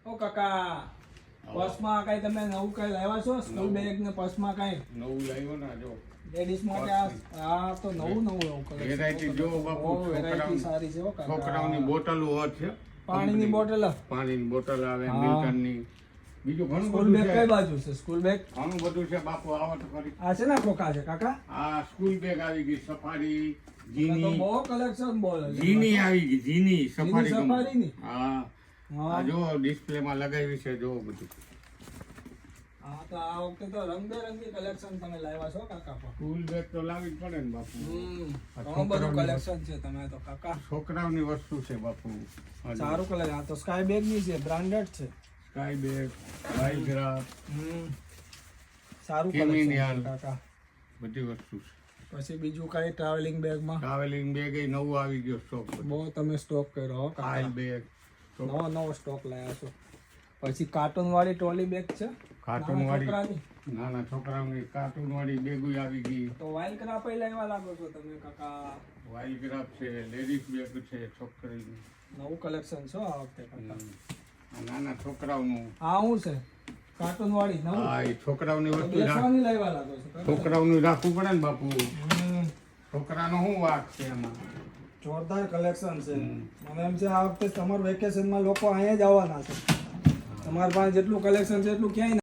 ઓ કાકા પર્સમાં કઈ તમે નવું કઈ લાવ્યા છો? સ્કૂલ બેગ ને પર્સમાં કઈ નવું લાવ્યો ને જો લેડીઝ માટે આ તો નવું એવું કરે. વેરાયટી જો બાપુ વેરાયટી સારી છે હો કાકા. છોકરાઓની બોટલો હોત છે, પાણીની બોટલ પાણીની બોટલ આવે, મિલ્ટનની, બીજું ઘણું સ્કૂલ બધું બેગ છે. કઈ બાજુ છે? સ્કૂલ બેગ ઘણું બધું છે બાપુ, આવો તો ખરી. આ છે ને ખોખા છે કાકા? આ સ્કૂલ બેગ આવી ગઈ, સફારી તો જીની, બહુ કલેક્શન બોલે છે. જીની આવી ગઈ, જીની સફારી સફારીની? હા આ જો ડિસ્પ્લે માં લગાવી છે, જો બધું. હા તો આ વખતે તો રંગબેરંગી કલેક્શન તમે લાવ્યા છો કાકા. સ્કૂલ બેગ તો લાવી જ પડે ને બાપુ. ઘણું બધું કલેક્શન છે તમે તો કાકા. છોકરાઓની વસ્તુ છે બાપુ. સારું કલેક્શન. આ તો સ્કાય બેગ ની છે, બ્રાન્ડેડ છે. સ્કાય બેગ, વાઇગ્રા, સારું કેમિનિયલ, કલેક્શન કાકા. બધી વસ્તુ છે. પછી બીજું કઈ ટ્રાવેલિંગ બેગમાં ટ્રાવેલિંગ બેગ એ નવું આવી ગયો સ્ટોક. બહુ તમે સ્ટોક કર્યો હો ફાઇલ કાકા. બેગ, નવો સ્ટોક લાવ્યા છો. પછી કાર્ટૂન વાળી ટ્રોલી બેગ છે, કાર્ટૂન નાના વાળી, છોકરાની. નાના છોકરાઓની કાર્ટૂન વાળી બેગો આવી ગઈ. તો વાઇલ્ડ ક્રાફ્ટ લાવ્યા લાગો છો તમે કાકા. વાઇગ્રા છે, લેડીઝ બેગ છે છોકરીની. નવું કલેક્શન છો આ વખતે કાકા. આ નાના છોકરાઓનું, આ શું છે? કાર્ટૂન વાળી નવું. હા એ છોકરાઓની વસ્તુ બેસવાની લાવ્યા લાગો છો કાકા. છોકરાઓનું રાખવું પડે ને બાપુ. છોકરાનો શું વાક છે એમાં? જોરદાર કલેક્શન છે. મને એમ છે આ વખતે સમર વેકેશનમાં લોકો અહીંયા જ આવવાના છે. તમારા પાસે જેટલું કલેક્શન છે એટલું ક્યાંય